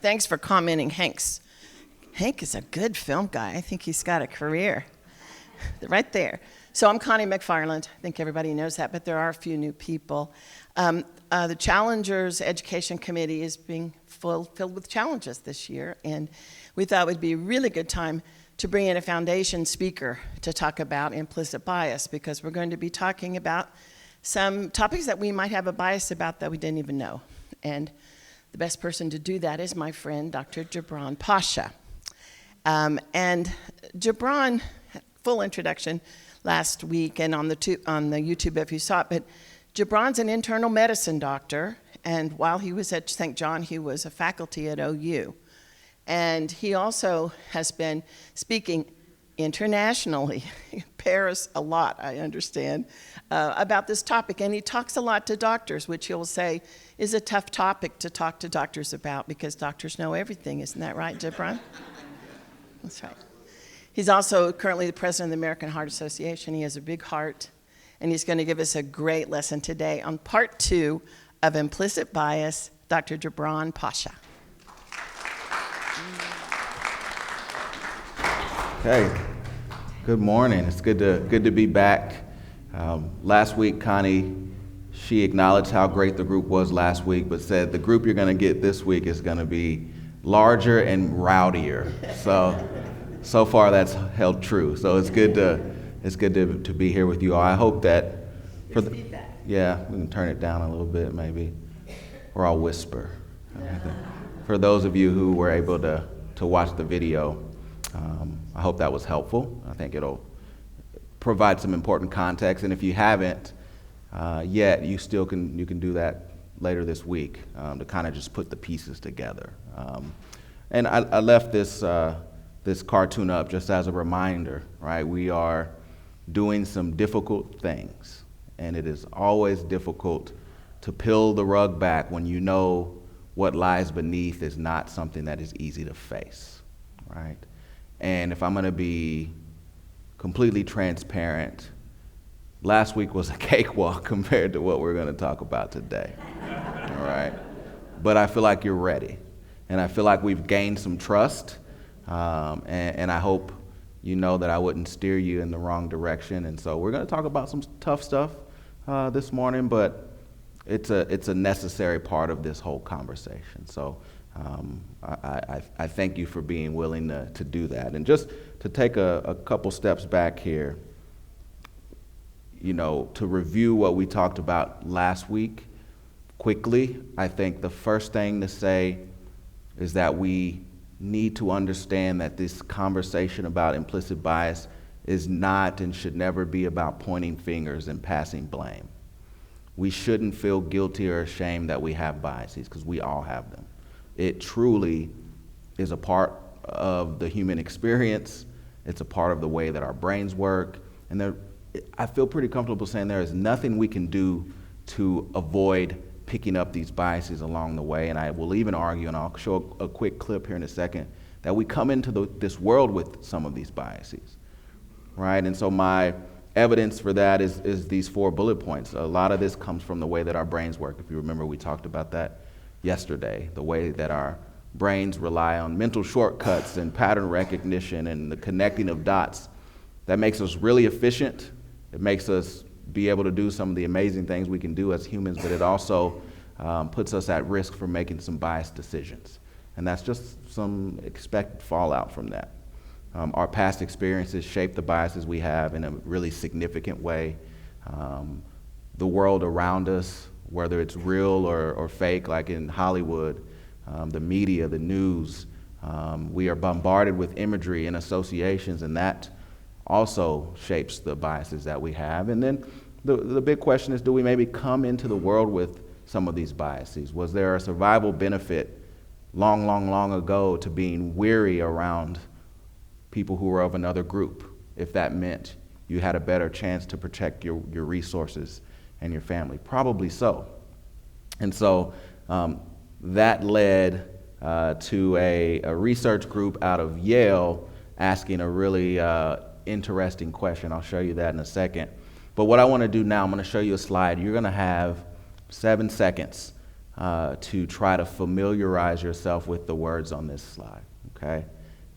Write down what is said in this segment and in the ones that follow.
Thanks for commenting, Hank is a good film guy. I think he's got a career right there. So I'm Connie McFarland. I think everybody knows that, but there are a few new people. The Challengers Education Committee is being filled with challenges this year, and we thought it would be a really good time to bring in a foundation speaker to talk about implicit bias, because we're going to be talking about some topics that we might have a bias about that we didn't even know. And the best person to do that is my friend, Dr. Jabraan Pasha. And Jabraan, full introduction last week and on the YouTube if you saw it, but Jabraan's an internal medicine doctor, and while he was at St. John, he was a faculty at OU. And he also has been speaking internationally, Paris a lot, I understand, about this topic. And he talks a lot to doctors, which he'll say is a tough topic to talk to doctors about because doctors know everything. Isn't that right, Jabraan? That's right. He's also currently the president of the American Heart Association. He has a big heart, and he's going to give us a great lesson today on part 2 of implicit bias. Dr. Jabraan Pasha. Okay, good morning. It's good to be back. Last week, Connie, she acknowledged how great the group was last week, but said the group you're going to get this week is going to be larger and rowdier. So far that's held true. So it's good to be here with you all. I hope that yeah, we can turn it down a little bit maybe, or I'll whisper. For those of you who were able to watch the video, I hope that was helpful. I think it'll provide some important context, and if you haven't yet, you can do that later this week to kind of just put the pieces together. And I left this cartoon up just as a reminder, right? We are doing some difficult things, and it is always difficult to peel the rug back when you know what lies beneath is not something that is easy to face, right? And if I'm going to be completely transparent, last week was a cakewalk compared to what we're going to talk about today, all right? But I feel like you're ready, and I feel like we've gained some trust, and I hope you know that I wouldn't steer you in the wrong direction. And so we're going to talk about some tough stuff this morning, but it's a necessary part of this whole conversation. So I thank you for being willing to do that. And just to take a couple steps back here, to review what we talked about last week quickly, I think the first thing to say is that we need to understand that this conversation about implicit bias is not and should never be about pointing fingers and passing blame. We shouldn't feel guilty or ashamed that we have biases, because we all have them. It truly is a part of the human experience. It's a part of the way that our brains work. And I feel pretty comfortable saying there is nothing we can do to avoid picking up these biases along the way. And I will even argue, and I'll show a quick clip here in a second, that we come into this world with some of these biases, right? And so my evidence for that is these 4 bullet points. A lot of this comes from the way that our brains work. If you remember, we talked about that yesterday, the way that our brains rely on mental shortcuts and pattern recognition and the connecting of dots. That makes us really efficient. It makes us be able to do some of the amazing things we can do as humans, but it also puts us at risk for making some biased decisions. And that's just some expected fallout from that. Our past experiences shape the biases we have in a really significant way. The world around us, whether it's real or fake, like in Hollywood, the media, the news, we are bombarded with imagery and associations, and that also shapes the biases that we have. And then the big question is, do we maybe come into the world with some of these biases? Was there a survival benefit long ago to being weary around people who were of another group, if that meant you had a better chance to protect your resources and your family? Probably so. And so that led to a research group out of Yale asking a really interesting question. I'll show you that in a second. But what I want to do now, I'm going to show you a slide. You're going to have 7 seconds to try to familiarize yourself with the words on this slide, okay?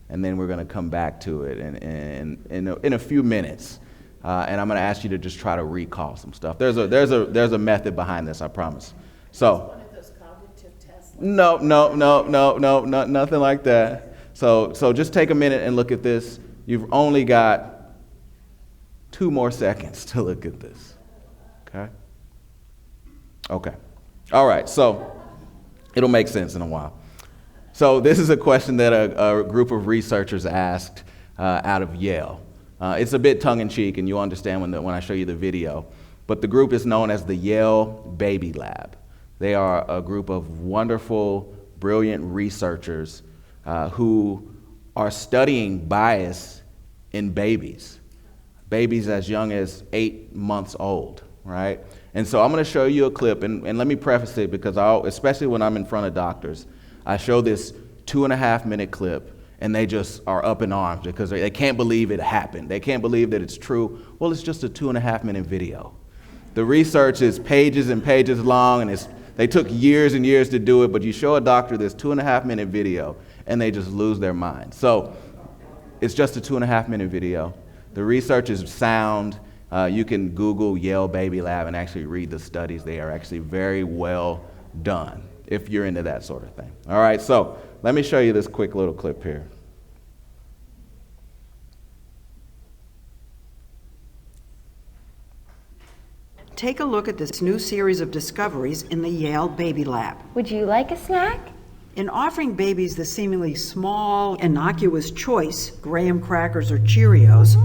And then we're going to come back to it in a few minutes. And I'm going to ask you to just try to recall some stuff. There's a method behind this, I promise. So, One of those cognitive tests. no, nothing like that. So just take a minute and look at this. You've only got 2 more seconds to look at this. Okay? Okay. All right, so it'll make sense in a while. So this is a question that a group of researchers asked out of Yale. It's a bit tongue-in-cheek, and you'll understand when I show you the video. But the group is known as the Yale Baby Lab. They are a group of wonderful, brilliant researchers who are studying bias in babies as young as 8 months old, right? And so I'm going to show you a clip, and let me preface it because especially when I'm in front of doctors, I show this 2.5-minute clip, and they just are up in arms because they can't believe it happened. They can't believe that it's true. Well, it's just a 2.5-minute video. The research is pages and pages long, and they took years and years to do it, but you show a doctor this 2.5-minute video, and they just lose their mind. So it's just a 2.5-minute video. The research is sound. You can Google Yale Baby Lab and actually read the studies. They are actually very well done if you're into that sort of thing. All right, so let me show you this quick little clip here. Take a look at this new series of discoveries in the Yale Baby Lab. Would you like a snack? In offering babies the seemingly small, innocuous choice, graham crackers or Cheerios,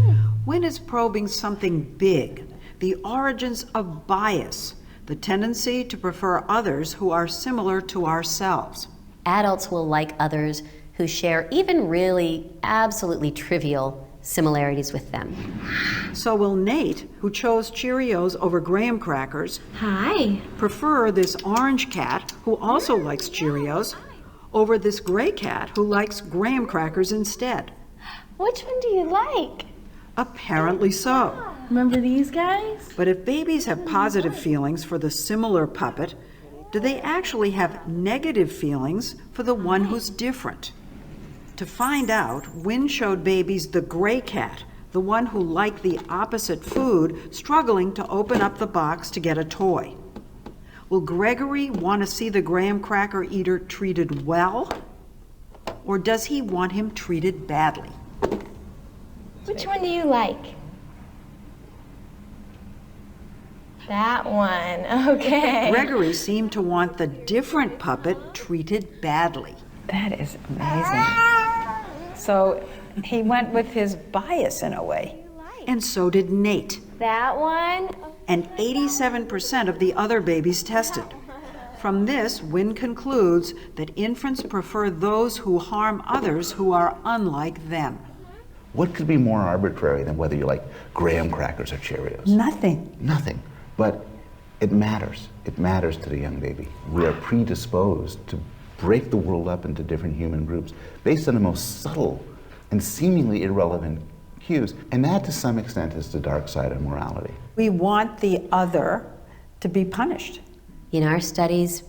Wynn is probing something big, the origins of bias, the tendency to prefer others who are similar to ourselves. Adults will like others who share even really absolutely trivial similarities with them. So will Nate, who chose Cheerios over graham crackers, Hi. prefer this orange cat, who also likes Cheerios, over this gray cat who likes graham crackers instead? Which one do you like? Apparently so. Remember these guys? But if babies have positive feelings for the similar puppet, do they actually have negative feelings for the one who's different? To find out, Wynn showed babies the gray cat, the one who liked the opposite food, struggling to open up the box to get a toy. Will Gregory want to see the graham cracker eater treated well? Or does he want him treated badly? Which one do you like? That one, okay. Gregory seemed to want the different puppet treated badly. That is amazing. So he went with his bias in a way. And so did Nate, That one? and 87% of the other babies tested. From this, Wynn concludes that infants prefer those who harm others who are unlike them. What could be more arbitrary than whether you like graham crackers or Cheerios? Nothing. Nothing. But it matters. It matters to the young baby. We are predisposed to break the world up into different human groups based on the most subtle and seemingly irrelevant cues. And that, to some extent, is the dark side of morality. We want the other to be punished. In our studies,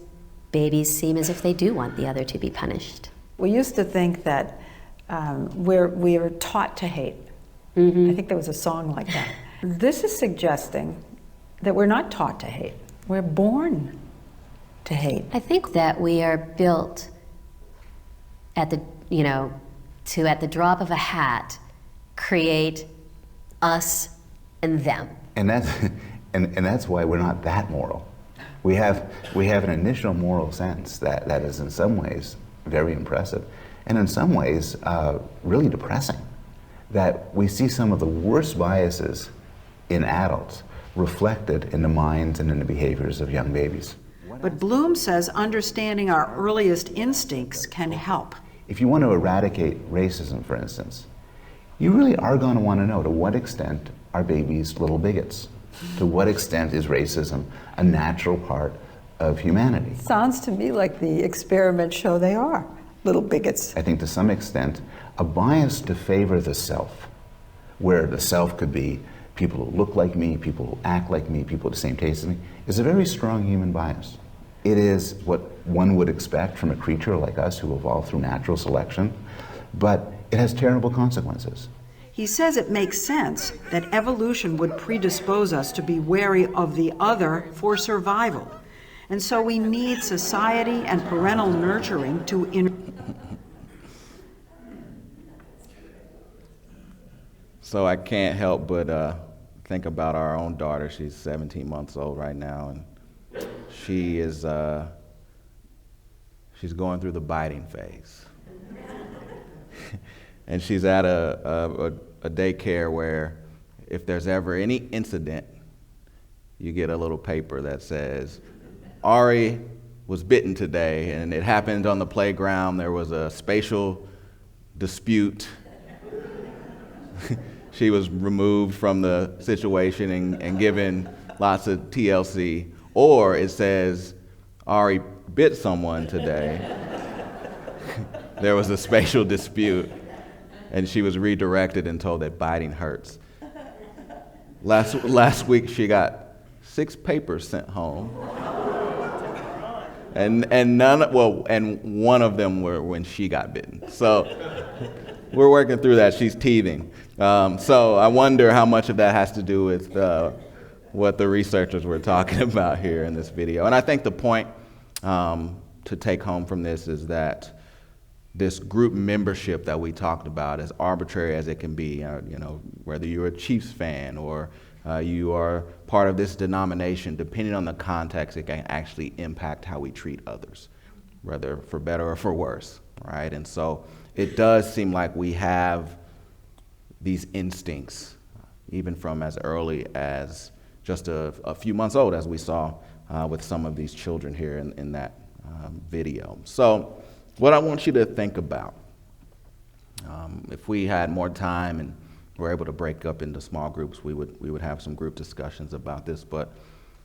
babies seem as if they do want the other to be punished. We used to think that we're taught to hate. I think there was a song like that. This is suggesting that we're not taught to hate. We're born to hate. I think that we are built at the, to at the drop of a hat, create us and them. And that's why we're not that moral. We have an initial moral sense that is in some ways very impressive, and in some ways really depressing. That we see some of the worst biases in adults reflected in the minds and in the behaviors of young babies. But Bloom says understanding our earliest instincts can help. If you want to eradicate racism, for instance, you really are going to want to know to what extent are babies little bigots? To what extent is racism a natural part of humanity? Sounds to me like the experiments show they are little bigots. I think to some extent, a bias to favor the self, where the self could be people who look like me, people who act like me, people with the same taste as me, is a very strong human bias. It is what one would expect from a creature like us who evolved through natural selection, but it has terrible consequences. He says it makes sense that evolution would predispose us to be wary of the other for survival. And so we need society and parental nurturing to So I can't help but think about our own daughter. She's 17 months old right now, and she is she's going through the biting phase. And she's at a daycare where if there's ever any incident, you get a little paper that says, Ari was bitten today, and it happened on the playground. There was a spatial dispute. She was removed from the situation and given lots of TLC. Or it says, Ari bit someone today. There was a spatial dispute, and she was redirected and told that biting hurts. Last week, she got 6 papers sent home. And one of them were when she got bitten. So we're working through that. She's teething. So I wonder how much of that has to do with what the researchers were talking about here in this video. And I think the point to take home from this is that this group membership that we talked about, as arbitrary as it can be, whether you're a Chiefs fan or you are part of this denomination, depending on the context, it can actually impact how we treat others, whether for better or for worse, right? And so it does seem like we have these instincts, even from as early as just a few months old, as we saw with some of these children here in that video. So what I want you to think about, if we had more time and were able to break up into small groups, we would have some group discussions about this. But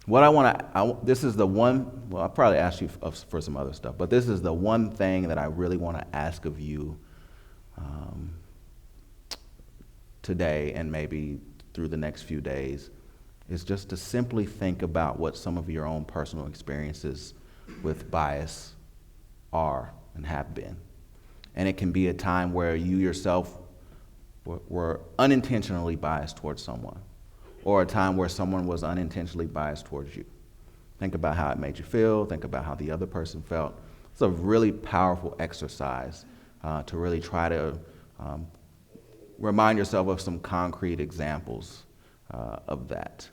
what this is the one, well, I'll probably ask you for some other stuff, but this is the one thing that I really want to ask of you today and maybe through the next few days, is just to simply think about what some of your own personal experiences with bias are and have been. And it can be a time where you yourself were unintentionally biased towards someone, or a time where someone was unintentionally biased towards you. Think about how it made you feel, think about how the other person felt. It's a really powerful exercise to really try to remind yourself of some concrete examples of that.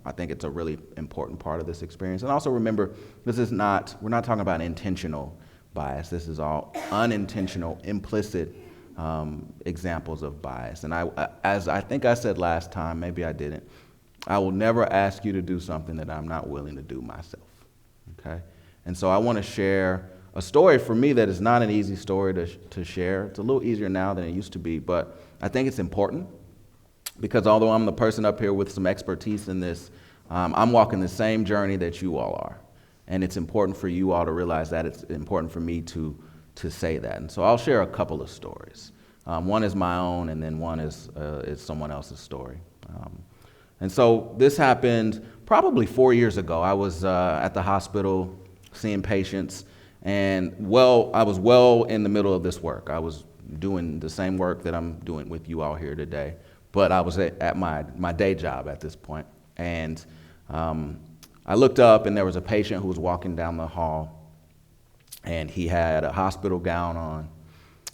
I think it's a really important part of this experience. And also remember, we're not talking about intentional bias. This is all unintentional, implicit examples of bias. And as I think I said last time, maybe I didn't, I will never ask you to do something that I'm not willing to do myself, okay? And so I want to share a story for me that is not an easy story to share. It's a little easier now than it used to be, but I think it's important because although I'm the person up here with some expertise in this, I'm walking the same journey that you all are. And it's important for you all to realize that. It's important for me to say that. And so I'll share a couple of stories. One is my own, and then one is someone else's story. And so this happened probably 4 years ago. I was at the hospital seeing patients, and I was well in the middle of this work. I was doing the same work that I'm doing with you all here today, but I was at my day job at this point. And I looked up, and there was a patient who was walking down the hall, and he had a hospital gown on.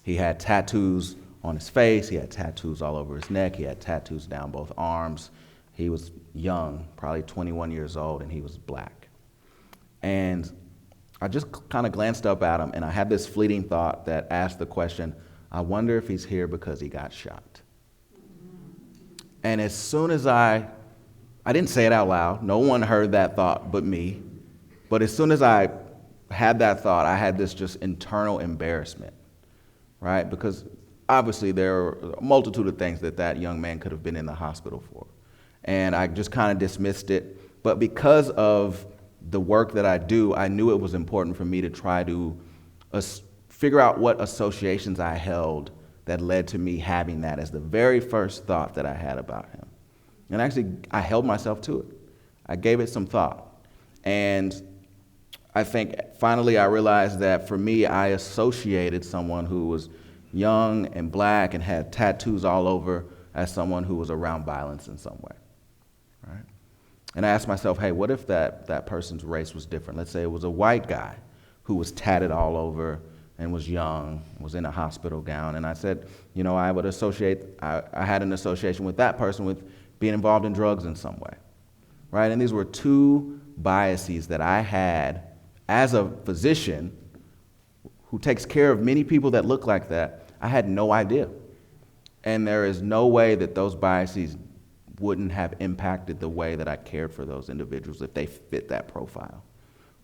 He had tattoos on his face. He had tattoos all over his neck. He had tattoos down both arms. He was young, probably 21 years old, and he was black. And I just kind of glanced up at him, and I had this fleeting thought that asked the question, I wonder if he's here because he got shot. And as soon as I didn't say it out loud. No one heard that thought but me. But as soon as I had that thought, I had this just internal embarrassment, right? Because obviously there are a multitude of things that young man could have been in the hospital for. And I just kind of dismissed it. But because of the work that I do, I knew it was important for me to try to figure out what associations I held that led to me having that as the very first thought that I had about him. And actually, I held myself to it. I gave it some thought. And I think finally I realized that for me, I associated someone who was young and black and had tattoos all over as someone who was around violence in some way, right? And I asked myself, hey, what if that person's race was different? Let's say it was a white guy who was tatted all over and was young, was in a hospital gown. And I said, you know, I had an association with that person with being involved in drugs in some way, right? And these were two biases that I had as a physician who takes care of many people that look like that. I had no idea. And there is no way that those biases wouldn't have impacted the way that I cared for those individuals if they fit that profile,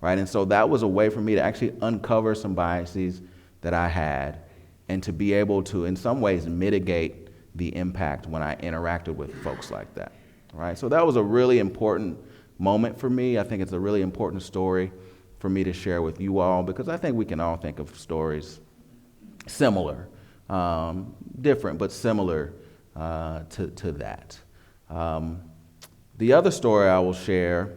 right? And so that was a way for me to actually uncover some biases that I had and to be able to, in some ways, mitigate the impact when I interacted with folks like that, right? So that was a really important moment for me. I think it's a really important story for me to share with you all because I think we can all think of stories similar, different, but similar to that. The other story I will share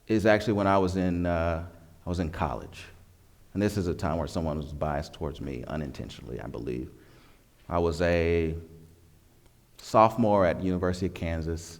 is actually when I was in college. And this is a time where someone was biased towards me unintentionally, I believe. I was a sophomore at University of Kansas.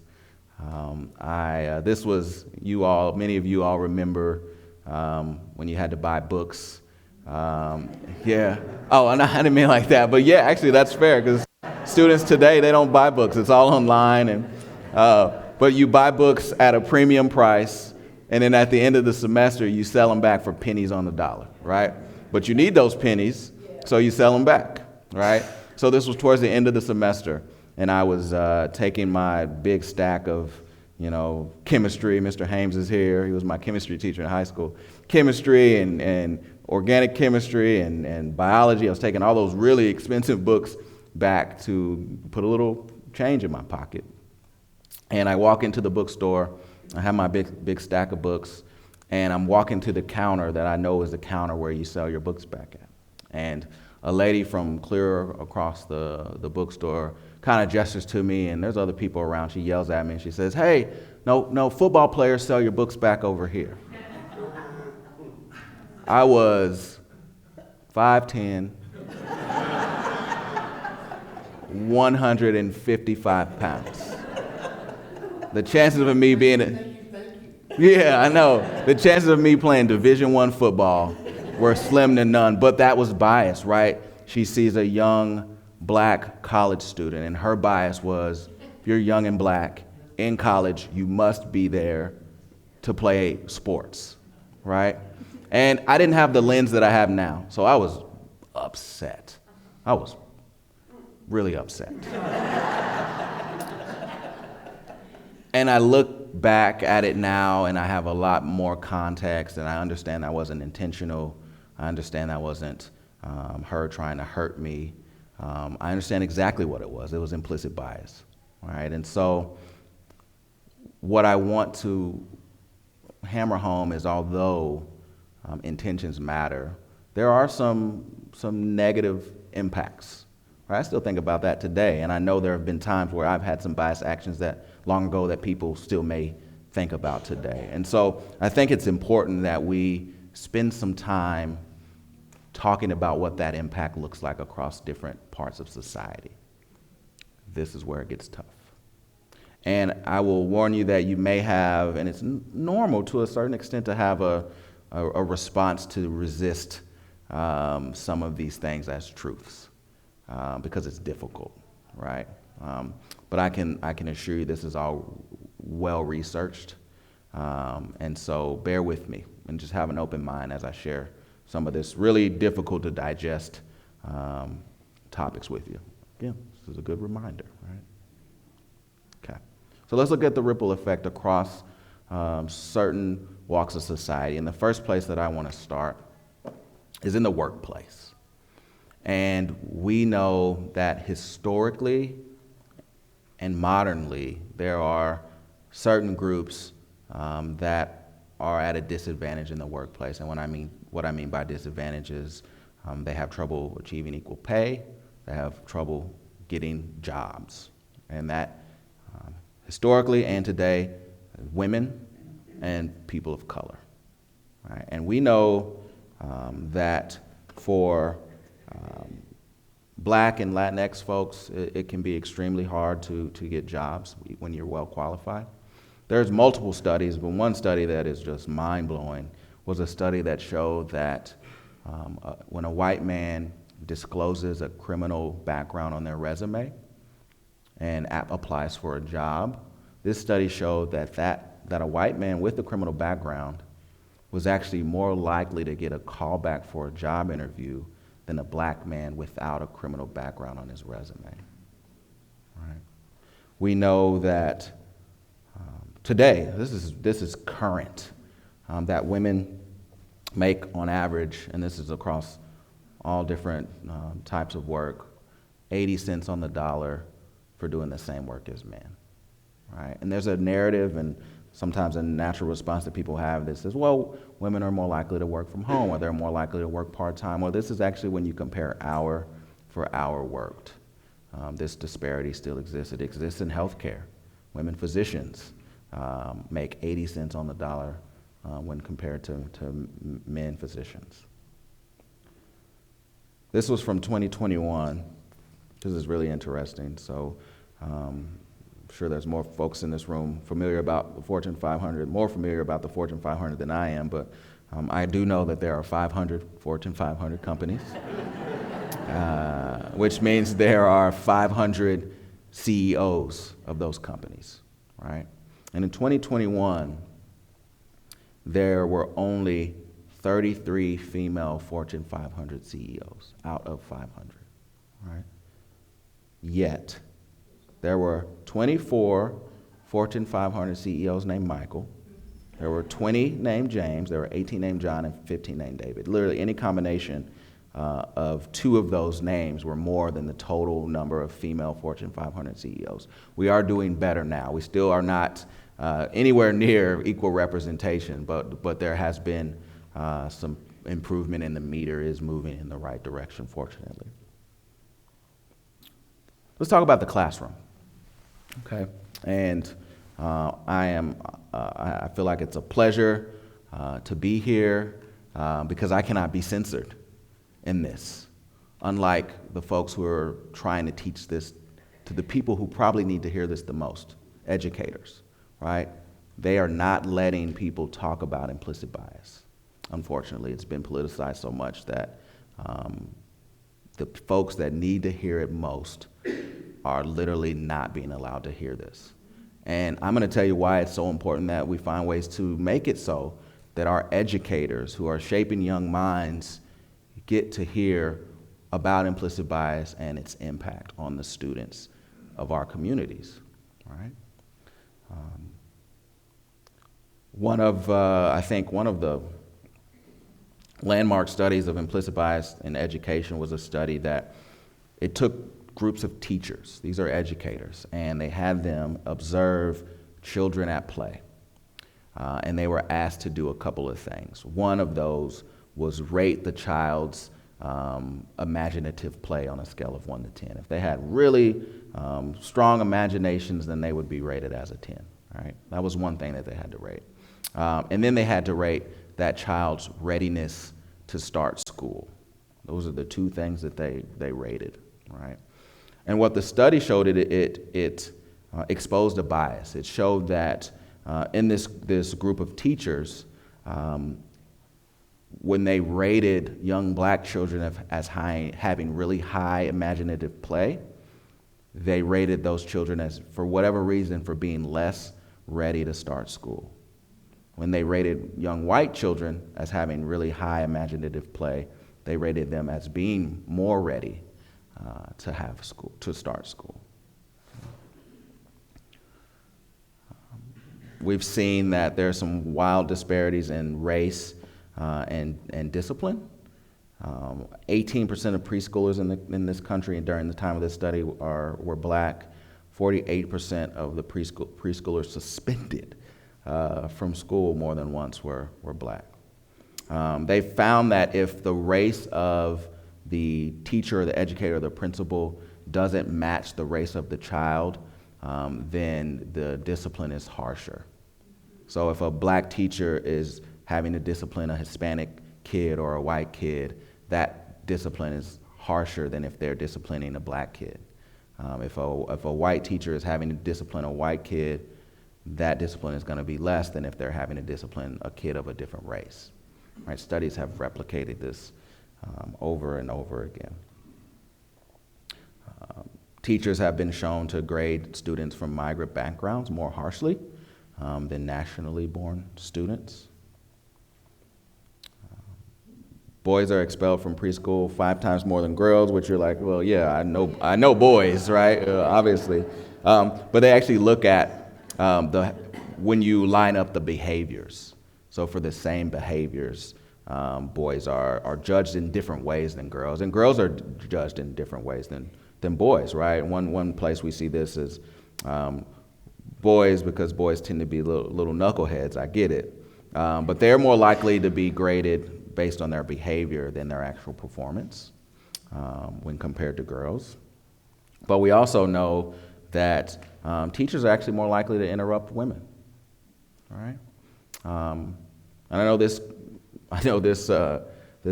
This was many of you all remember when you had to buy books. Yeah. Oh, I didn't mean like that, but yeah, actually that's fair because students today, they don't buy books. It's all online, but you buy books at a premium price, and then at the end of the semester, you sell them back for pennies on the dollar, right? But you need those pennies, so you sell them back, right? So this was towards the end of the semester, and I was taking my big stack of, chemistry. Mr. Hames is here. He was my chemistry teacher in high school. Chemistry and organic chemistry and biology. I was taking all those really expensive books back to put a little change in my pocket. And I walk into the bookstore. I have my big stack of books, and I'm walking to the counter that I know is the counter where you sell your books back at. And a lady from clear across the bookstore kind of gestures to me, and there's other people around. She yells at me, and she says, hey, no, football players sell your books back over here. I was 5'10", 155 pounds. The chances of me yeah, I know. The chances of me playing Division I football were slim to none, but that was bias, right? She sees a young black college student, and her bias was, if you're young and black in college, you must be there to play sports, right? And I didn't have the lens that I have now, so I was upset. I was really upset. And I look back at it now, and I have a lot more context, and I understand that wasn't intentional. I understand that wasn't her trying to hurt me. I understand exactly what it was. It was implicit bias, right? And so what I want to hammer home is, although intentions matter, there are some negative impacts. Right? I still think about that today, and I know there have been times where I've had some biased actions that long ago that people still may think about today. And so I think it's important that we spend some time talking about what that impact looks like across different parts of society. This is where it gets tough. And I will warn you that you may have, and it's normal to a certain extent to have a response to resist some of these things as truths because it's difficult, right? But I can assure you this is all well researched, and so bear with me and just have an open mind as I share some of this really difficult to digest topics with you. Again, this is a good reminder, right? Okay, so let's look at the ripple effect across certain walks of society. And the first place that I want to start is in the workplace. And we know that historically and modernly, there are certain groups that are at a disadvantage in the workplace. And what I mean by disadvantage is they have trouble achieving equal pay, they have trouble getting jobs. And that historically and today, women and people of color. Right? And we know that for Black and Latinx folks, it can be extremely hard to get jobs when you're well qualified. There's multiple studies, but one study that is just mind-blowing was a study that showed that when a white man discloses a criminal background on their resume and applies for a job, this study showed that a white man with a criminal background was actually more likely to get a call back for a job interview than a Black man without a criminal background on his resume. Right? We know that today, this is current, that women make on average, and this is across all different types of work, 80 cents on the dollar for doing the same work as men. Right? And there's a narrative and sometimes a natural response that people have that says, well, women are more likely to work from home, or they're more likely to work part-time. Well, this is actually when you compare hour for hour worked. This disparity still exists. It exists in healthcare. Women physicians make 80 cents on the dollar when compared to men physicians. This was from 2021. This is really interesting. So I'm sure there's more folks in this room familiar about the Fortune 500, more familiar about the Fortune 500 than I am, but I do know that there are 500 Fortune 500 companies, which means there are 500 CEOs of those companies, right? And in 2021, there were only 33 female Fortune 500 CEOs out of 500, right? Yet, there were 24 Fortune 500 CEOs named Michael. There were 20 named James. There were 18 named John and 15 named David. Literally any combination of two of those names were more than the total number of female Fortune 500 CEOs. We are doing better now. We still are not anywhere near equal representation, but there has been some improvement, and the meter is moving in the right direction, fortunately. Let's talk about the classroom. Okay, and I feel like it's a pleasure to be here because I cannot be censored in this, unlike the folks who are trying to teach this to the people who probably need to hear this the most, educators, right? They are not letting people talk about implicit bias. Unfortunately, it's been politicized so much that the folks that need to hear it most are literally not being allowed to hear this. And I'm going to tell you why it's so important that we find ways to make it so that our educators who are shaping young minds get to hear about implicit bias and its impact on the students of our communities, right? I think one of the landmark studies of implicit bias in education was a study that it took groups of teachers, these are educators, and they had them observe children at play. And they were asked to do a couple of things. One of those was rate the child's imaginative play on a scale of 1 to 10. If they had really strong imaginations, then they would be rated as a 10, right? That was one thing that they had to rate. And then they had to rate that child's readiness to start school. Those are the two things that they rated, right? And what the study showed, it exposed a bias. It showed that in this group of teachers, when they rated young Black children as having really high imaginative play, they rated those children as, for whatever reason, for being less ready to start school. When they rated young white children as having really high imaginative play, they rated them as being more ready to start school. We've seen that there are some wild disparities in race and discipline. 18% of preschoolers in this country during the time of this study were Black. 48% of the preschoolers suspended from school more than once were Black. They found that if the race of the teacher or the educator or the principal doesn't match the race of the child, then the discipline is harsher. So if a black teacher is having to discipline a Hispanic kid or a white kid, that discipline is harsher than if they're disciplining a black kid. If a white teacher is having to discipline a white kid, that discipline is going to be less than if they're having to discipline a kid of a different race. Right? Studies have replicated this over and over again. Teachers have been shown to grade students from migrant backgrounds more harshly than nationally born students. Boys are expelled from preschool 5 times more than girls, which you're like, well, yeah, I know boys, right? Obviously, but they actually look at when you line up the behaviors. So for the same behaviors, boys are judged in different ways than girls, and girls are judged in different ways than boys, right? One place we see this is boys, because boys tend to be little knuckleheads. I get it, but they're more likely to be graded based on their behavior than their actual performance when compared to girls. But we also know that teachers are actually more likely to interrupt women. All right, and I know this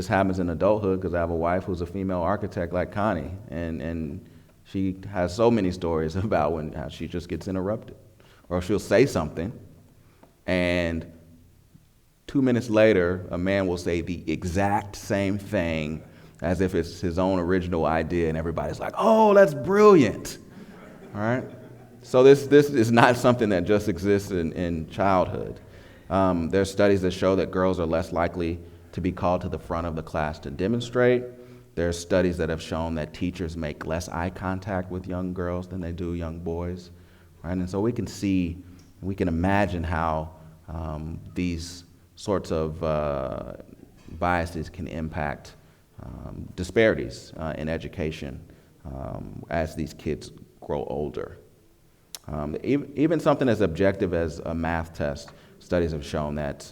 happens in adulthood because I have a wife who's a female architect like Connie, and she has so many stories about how she just gets interrupted, or she'll say something, and 2 minutes later, a man will say the exact same thing as if it's his own original idea, and everybody's like, oh, that's brilliant. All right? So this is not something that just exists in childhood. There's studies that show that girls are less likely to be called to the front of the class to demonstrate. There's studies that have shown that teachers make less eye contact with young girls than they do young boys. Right? And so we can imagine how these sorts of biases can impact disparities in education as these kids grow older. Even something as objective as a math test, studies have shown that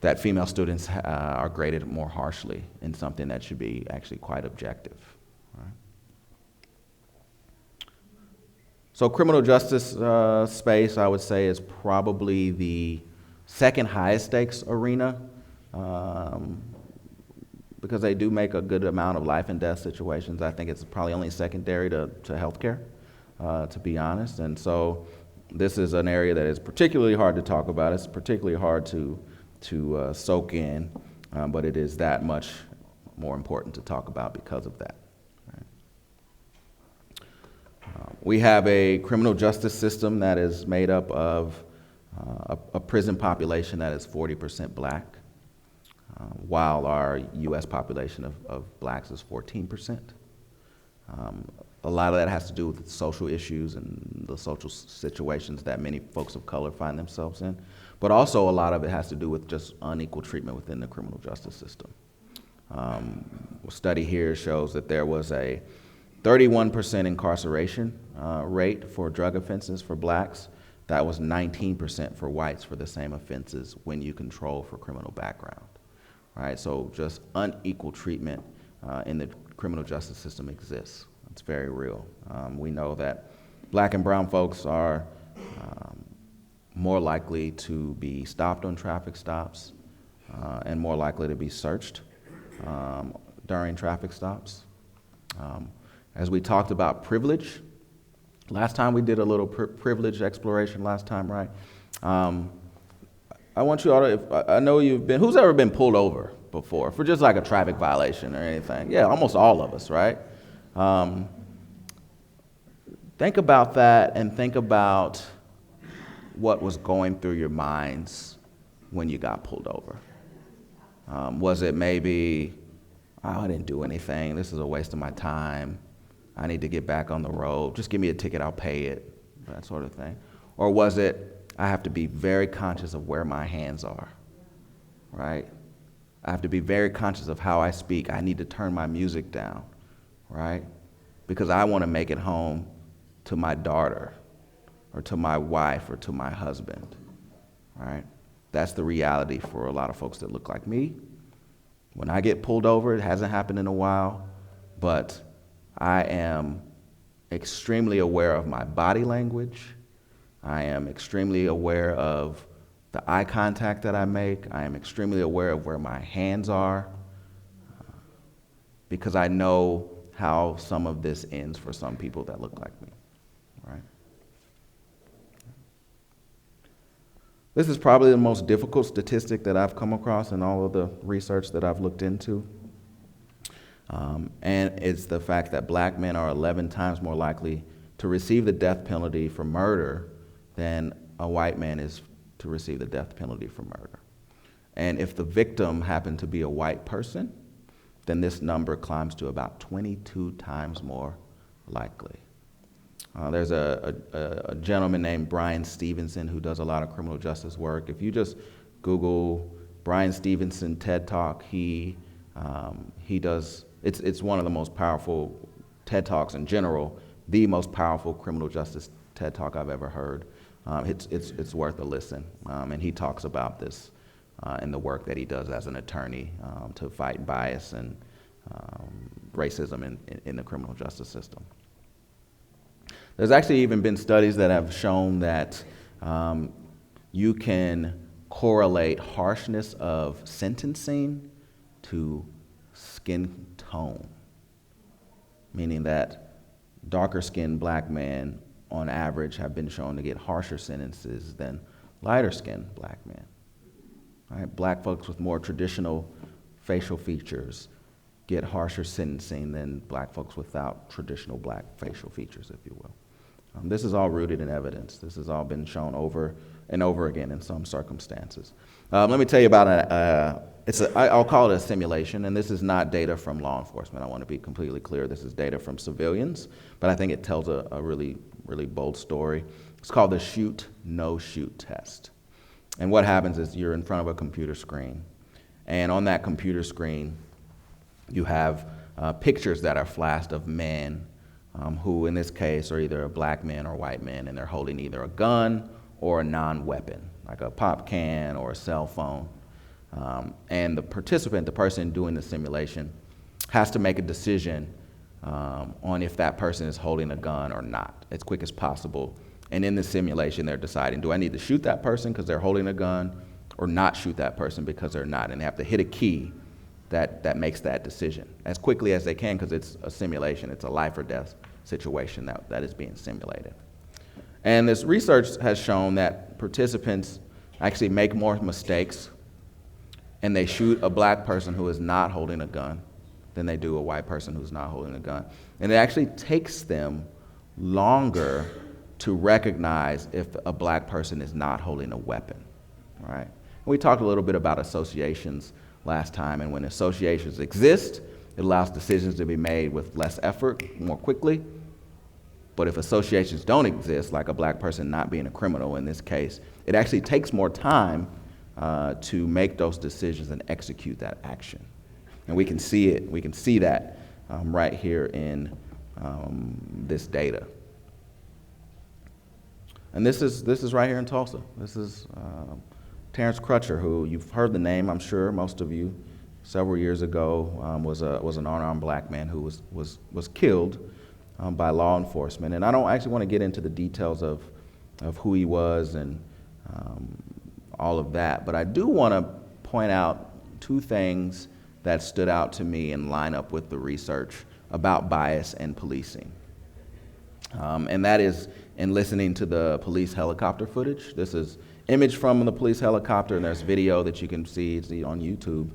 that female students are graded more harshly in something that should be actually quite objective. Right? So criminal justice space, I would say, is probably the second highest stakes arena because they do make a good amount of life and death situations. I think it's probably only secondary to healthcare, to be honest. And so this is an area that is particularly hard to talk about. It's particularly hard to soak in, but it is that much more important to talk about because of that. Right? We have a criminal justice system that is made up of a prison population that is 40% black, while our U.S. population of blacks is 14%. A lot of that has to do with social issues and the social situations that many folks of color find themselves in, but also a lot of it has to do with just unequal treatment within the criminal justice system. A study here shows that there was a 31% incarceration rate for drug offenses for blacks. That was 19% for whites for the same offenses when you control for criminal background. Right? So just unequal treatment in the criminal justice system exists. It's very real. We know that black and brown folks are more likely to be stopped on traffic stops and more likely to be searched during traffic stops. As we talked about privilege, last time we did a little privilege exploration last time, right? I want you all to, I know who's ever been pulled over before for just like a traffic violation or anything? Yeah, almost all of us, right? Think about that and think about what was going through your minds when you got pulled over. Was it maybe, oh, I didn't do anything, this is a waste of my time, I need to get back on the road, just give me a ticket, I'll pay it, that sort of thing? Or was it, I have to be very conscious of where my hands are, right? I have to be very conscious of how I speak, I need to turn my music down, right? Because I want to make it home to my daughter or to my wife or to my husband, right? That's the reality for a lot of folks that look like me. When I get pulled over, it hasn't happened in a while, but I am extremely aware of my body language, I am extremely aware of the eye contact that I make. I am extremely aware of where my hands are, because I know how some of this ends for some people that look like me, right? This is probably the most difficult statistic that I've come across in all of the research that I've looked into. And it's the fact that black men are 11 times more likely to receive the death penalty for murder than a white man is to receive the death penalty for murder. And if the victim happened to be a white person, then this number climbs to about 22 times more likely. There's a gentleman named Brian Stevenson who does a lot of criminal justice work. If you just Google Brian Stevenson TED Talk, he does, it's one of the most powerful TED Talks in general, the most powerful criminal justice TED Talk I've ever heard. It's worth a listen. And he talks about this in the work that he does as an attorney to fight bias and racism in the criminal justice system. There's actually even been studies that have shown that you can correlate harshness of sentencing to skin tone, meaning that darker skinned black men on average have been shown to get harsher sentences than lighter skinned black men. Right? Black folks with more traditional facial features get harsher sentencing than black folks without traditional black facial features, if you will. This is all rooted in evidence. This has all been shown over and over again in some circumstances. Let me tell you about I'll call it a simulation, and this is not data from law enforcement. I want to be completely clear. This is data from civilians, but I think it tells a really, really bold story. It's called the shoot, no shoot test. And what happens is you're in front of a computer screen, and on that computer screen, you have pictures that are flashed of men who, in this case, are either a black man or white man, and they're holding either a gun or a non-weapon, like a pop can or a cell phone. And the participant, the person doing the simulation, has to make a decision on if that person is holding a gun or not, as quick as possible. And in the simulation, they're deciding, do I need to shoot that person because they're holding a gun, or not shoot that person because they're not? And they have to hit a key that makes that decision as quickly as they can, because it's a simulation. It's a life or death situation that is being simulated. And this research has shown that participants actually make more mistakes and they shoot a black person who is not holding a gun than they do a white person who's not holding a gun. And it actually takes them longer to recognize if a black person is not holding a weapon, right? We talked a little bit about associations last time, and when associations exist, it allows decisions to be made with less effort, more quickly. But if associations don't exist, like a black person not being a criminal in this case, it actually takes more time to make those decisions and execute that action. And we can see it, we can see that right here in this data. And this is right here in Tulsa. This is Terrence Crutcher, who you've heard the name, I'm sure, most of you, several years ago, was an unarmed black man who was killed by law enforcement. And I don't actually want to get into the details of who he was and all of that, but I do want to point out two things that stood out to me and line up with the research about bias and policing. And that is in listening to the police helicopter footage. This is image from the police helicopter, and there's video that you can see on YouTube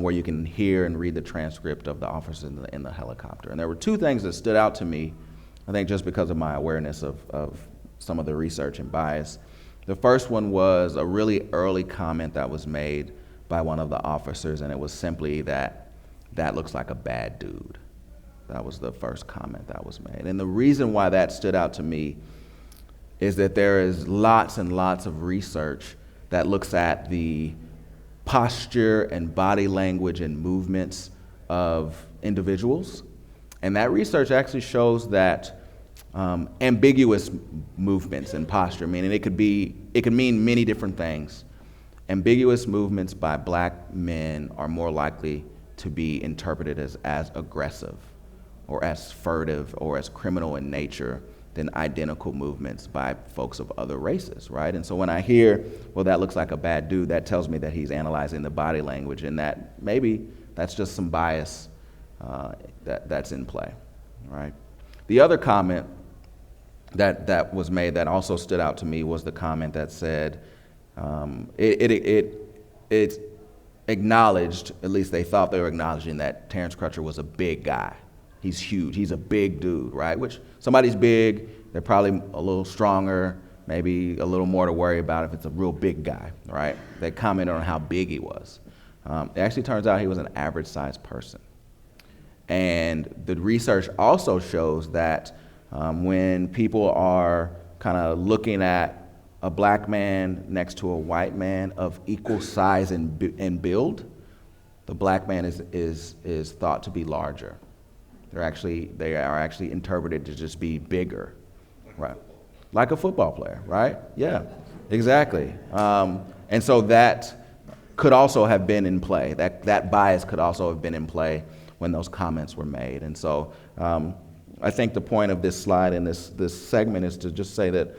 where you can hear and read the transcript of the officers in the helicopter. And there were two things that stood out to me, I think just because of my awareness of some of the research and bias. The first one was a really early comment that was made by one of the officers, and it was simply that looks like a bad dude. That was the first comment that was made. And the reason why that stood out to me is that there is lots and lots of research that looks at the posture and body language and movements of individuals. And that research actually shows that ambiguous movements and posture, meaning it could mean many different things. Ambiguous movements by black men are more likely to be interpreted as aggressive or as furtive or as criminal in nature than identical movements by folks of other races, right? And so when I hear, well, that looks like a bad dude, that tells me that he's analyzing the body language, and that maybe that's just some bias that's in play, right? The other comment that was made that also stood out to me was the comment that said it acknowledged, at least they thought they were acknowledging, that Terrence Crutcher was a big guy. He's huge. He's a big dude, right? Which somebody's big, they're probably a little stronger, maybe a little more to worry about if it's a real big guy, right? They commented on how big he was. It actually turns out he was an average-sized person. And the research also shows that when people are kind of looking at a black man next to a white man of equal size and build, the black man is thought to be larger. They are actually interpreted to just be bigger, right? Like a football player, right? Yeah, exactly. And so that could also have been in play. That bias could also have been in play when those comments were made. And so I think the point of this slide and this segment is to just say that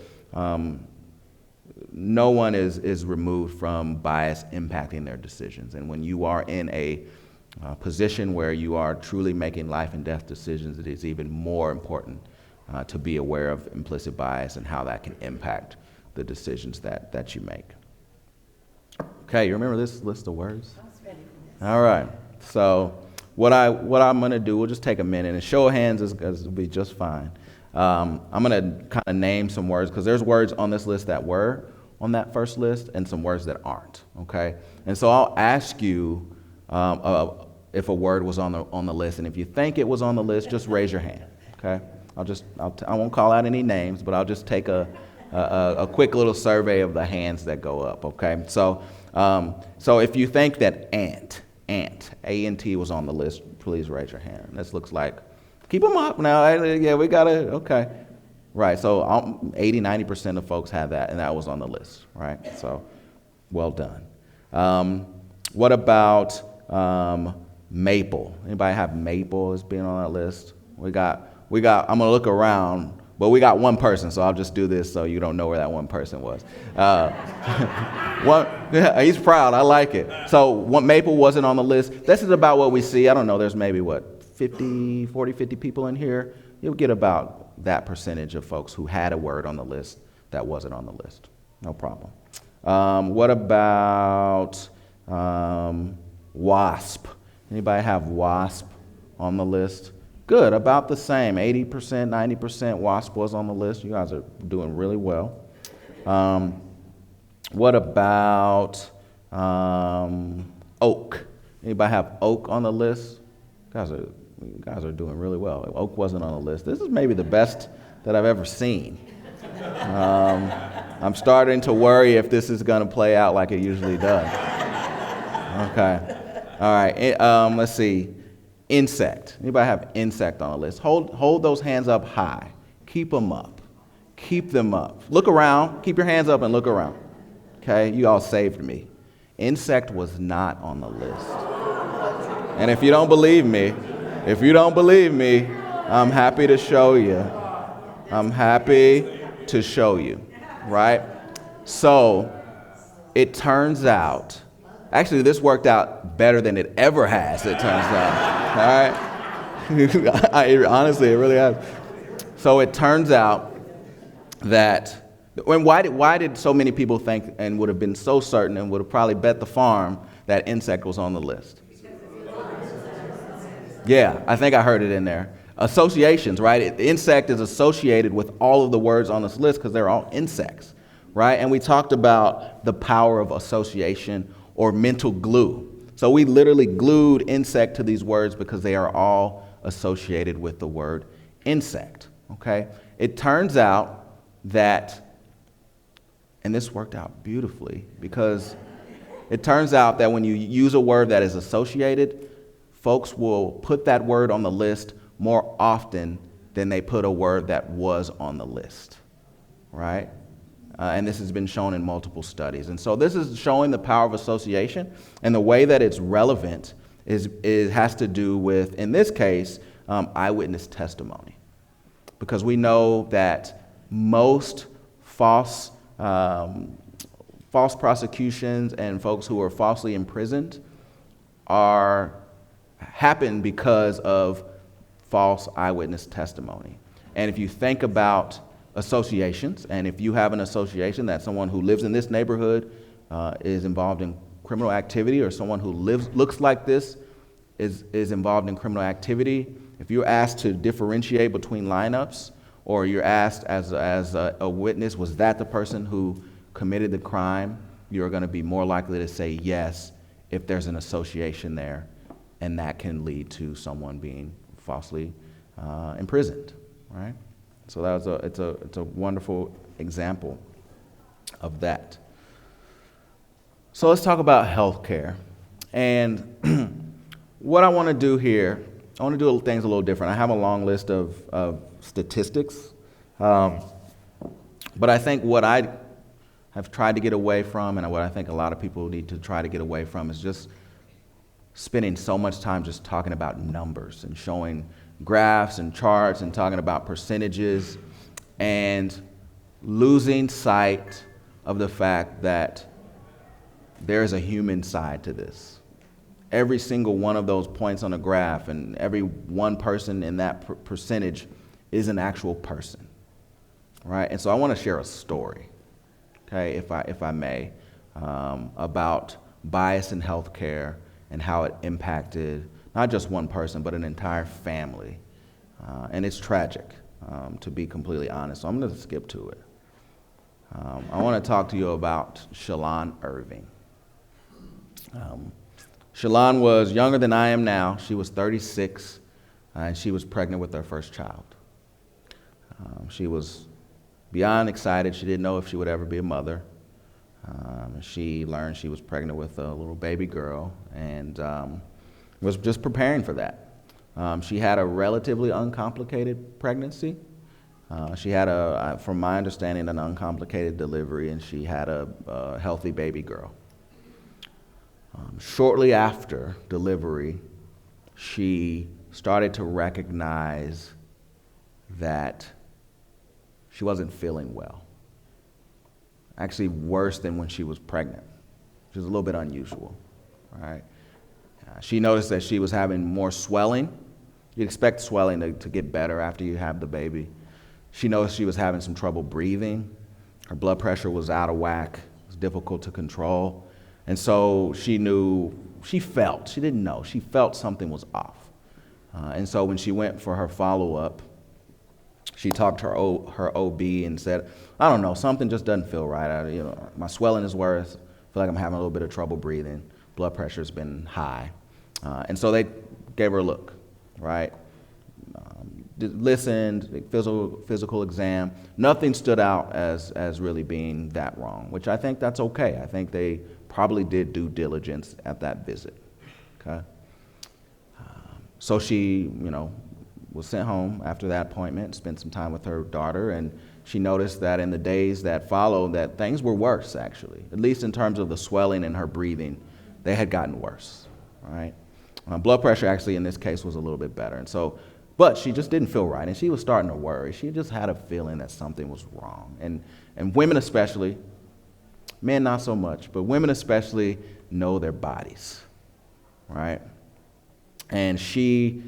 no one is removed from bias impacting their decisions. And when you are in a position where you are truly making life and death decisions, it is even more important to be aware of implicit bias and how that can impact the decisions that you make. Okay, you remember this list of words? I was ready for this. All right. So what I'm going to do, we'll just take a minute, and show of hands will be just fine. I'm going to kind of name some words, because there's words on this list that were on that first list and some words that aren't, okay? And so I'll ask you if a word was on the list, and if you think it was on the list, just raise your hand, okay? I won't call out any names, but I'll just take a quick little survey of the hands that go up, okay? So if you think that ant, A-N-T was on the list, please raise your hand. This looks like, keep them up now. Yeah, we got it, okay. Right, so 80-90% of folks have that, and that was on the list, right? So, well done. What about maple? Anybody have maple as being on that list? We got. I'm gonna look around, but we got one person, so I'll just do this so you don't know where that one person was. He's proud, I like it. So maple wasn't on the list. This is about what we see. I don't know, there's maybe 50 people in here. You'll get about that percentage of folks who had a word on the list that wasn't on the list. No problem. What about wasp? Anybody have wasp on the list? Good, about the same. 80%, 90% wasp was on the list. You guys are doing really well. What about oak? Anybody have oak on the list? You guys are doing really well. Oak wasn't on the list. This is maybe the best that I've ever seen. I'm starting to worry if this is going to play out like it usually does. Okay. All right. Let's see. Insect. Anybody have insect on the list? Hold those hands up high. Keep them up. Keep them up. Look around. Keep your hands up and look around. Okay? You all saved me. Insect was not on the list. And if you don't believe me, I'm happy to show you. Right? So, it turns out, actually this worked out better than it ever has, it turns out. All right? Honestly, it really has. So it turns out that, and why did so many people think and would have been so certain and would have probably bet the farm that insect was on the list? Yeah, I think I heard it in there. Associations, right? Insect is associated with all of the words on this list because they're all insects, right? And we talked about the power of association or mental glue. So we literally glued insect to these words because they are all associated with the word insect, okay? It turns out that, and this worked out beautifully, because it turns out that when you use a word that is associated, folks will put that word on the list more often than they put a word that was on the list, right? And this has been shown in multiple studies. And so this is showing the power of association, and the way that it's relevant has to do with, in this case, eyewitness testimony. because we know that most false prosecutions and folks who are falsely imprisoned happen because of false eyewitness testimony. And if you think about associations, and if you have an association that someone who lives in this neighborhood is involved in criminal activity, or someone who looks like this is involved in criminal activity, if you're asked to differentiate between lineups, or you're asked as a witness, was that the person who committed the crime, you're going to be more likely to say yes if there's an association there, and that can lead to someone being falsely imprisoned, right? So it's a wonderful example of that. So let's talk about healthcare. And what I want to do here, I want to do things a little different. I have a long list of statistics, but I think what I have tried to get away from, and what I think a lot of people need to try to get away from, is just spending so much time just talking about numbers and showing graphs and charts and talking about percentages, and losing sight of the fact that there's a human side to this. Every single one of those points on the graph and every one person in that percentage is an actual person, right? And so I want to share a story, okay, if I may, about bias in healthcare and how it impacted not just one person, but an entire family. And it's tragic, to be completely honest. So I'm going to skip to it. I want to talk to you about Shalon Irving. Shalon was younger than I am now. She was 36, and she was pregnant with her first child. She was beyond excited. She didn't know if she would ever be a mother. She learned she was pregnant with a little baby girl, and was just preparing for that. She had a relatively uncomplicated pregnancy. She had, from my understanding, an uncomplicated delivery, and she had a healthy baby girl. Shortly after delivery, she started to recognize that she wasn't feeling well. Actually, worse than when she was pregnant, which is a little bit unusual, right? She noticed that she was having more swelling. You'd expect swelling to get better after you have the baby. She noticed she was having some trouble breathing. Her blood pressure was out of whack. It was difficult to control. And so she felt something was off. And so when she went for her follow-up, she talked to her OB and said, I don't know, something just doesn't feel right. My swelling is worse. I feel like I'm having a little bit of trouble breathing. Blood pressure's been high. And so they gave her a look, right? Listened, physical exam. Nothing stood out as really being that wrong, which I think that's okay. I think they probably did due diligence at that visit, okay? So she, was sent home after that appointment, spent some time with her daughter, and she noticed that in the days that followed that things were worse, actually, at least in terms of the swelling and her breathing. They had gotten worse, right? Blood pressure actually in this case was a little bit better. And so, but she just didn't feel right, and she was starting to worry. She just had a feeling that something was wrong. And women especially, men not so much, but women especially know their bodies, right? And she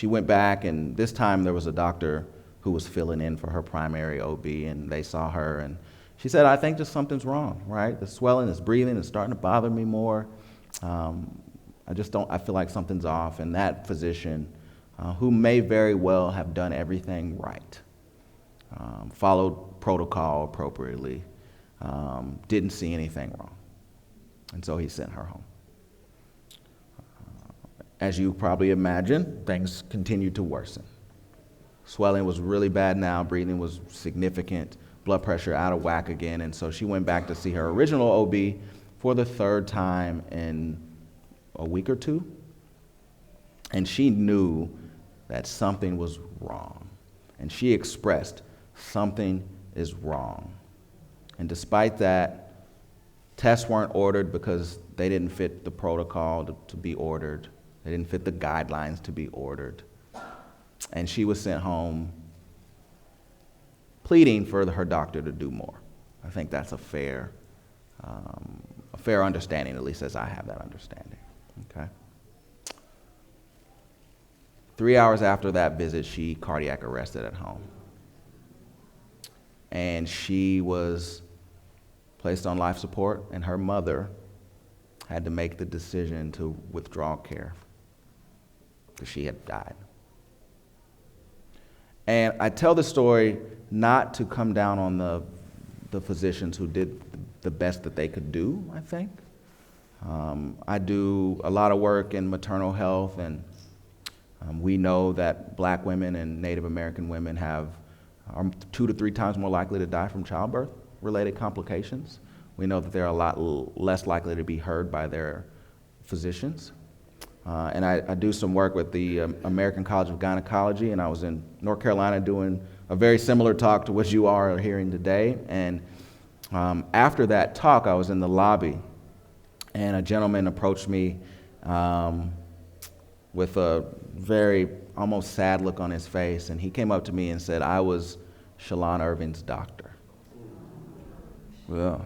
went back, and this time there was a doctor who was filling in for her primary OB, and they saw her, and she said, I think just something's wrong, right? The swelling, this breathing is starting to bother me more. I feel like something's off. And that physician, who may very well have done everything right, followed protocol appropriately, didn't see anything wrong. And so he sent her home. As you probably imagine, things continued to worsen. Swelling was really bad now, breathing was significant, blood pressure out of whack again, and so she went back to see her original OB for the third time in a week or two, and she knew that something was wrong, and she expressed, something is wrong. And despite that, tests weren't ordered because they didn't fit the protocol to be ordered. They didn't fit the guidelines to be ordered. And she was sent home pleading for her doctor to do more. I think that's a fair understanding, at least as I have that understanding. Okay. 3 hours after that visit, she cardiac arrested at home. And she was placed on life support, and her mother had to make the decision to withdraw care because she had died. And I tell the story not to come down on the physicians who did the best that they could do, I think. I do a lot of work in maternal health, and we know that black women and Native American women are 2 to 3 times more likely to die from childbirth-related complications. We know that they're a lot less likely to be heard by their physicians. And I do some work with the American College of Gynecology, and I was in North Carolina doing a very similar talk to what you are hearing today. And after that talk, I was in the lobby, and a gentleman approached me with a very almost sad look on his face, and he came up to me and said, "I was Shalon Irving's doctor." Yeah.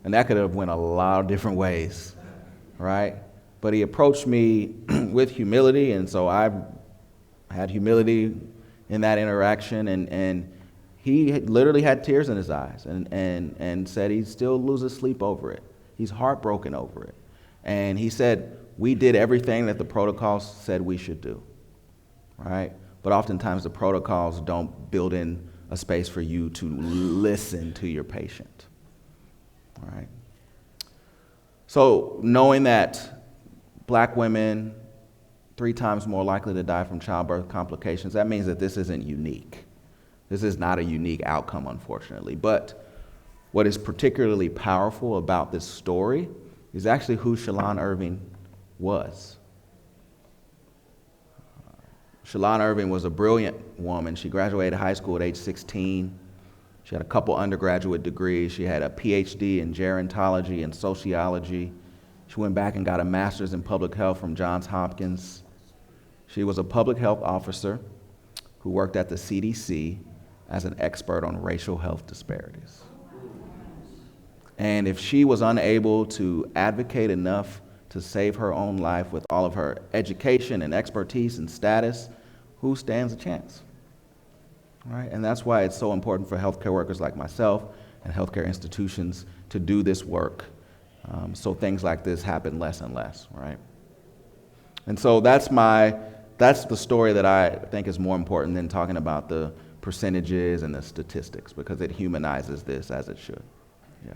And that could have went a lot of different ways, right? But he approached me with humility, and so I had humility in that interaction, and he literally had tears in his eyes and said he still loses sleep over it. He's heartbroken over it. And he said, we did everything that the protocols said we should do, right? But oftentimes the protocols don't build in a space for you to listen to your patient, all right? So knowing that black women 3 times more likely to die from childbirth complications, that means that this isn't unique. This is not a unique outcome, unfortunately. But what is particularly powerful about this story is actually who Shalon Irving was. Shalon Irving was a brilliant woman. She graduated high school at age 16. She had a couple undergraduate degrees. She had a PhD in gerontology and sociology. She went back and got a master's in public health from Johns Hopkins. She was a public health officer who worked at the CDC as an expert on racial health disparities. And if she was unable to advocate enough to save her own life with all of her education and expertise and status, who stands a chance? Right? And that's why it's so important for healthcare workers like myself and healthcare institutions to do this work, so things like this happen less and less, right? And so that's the story that I think is more important than talking about the percentages and the statistics, because it humanizes this as it should. Yeah.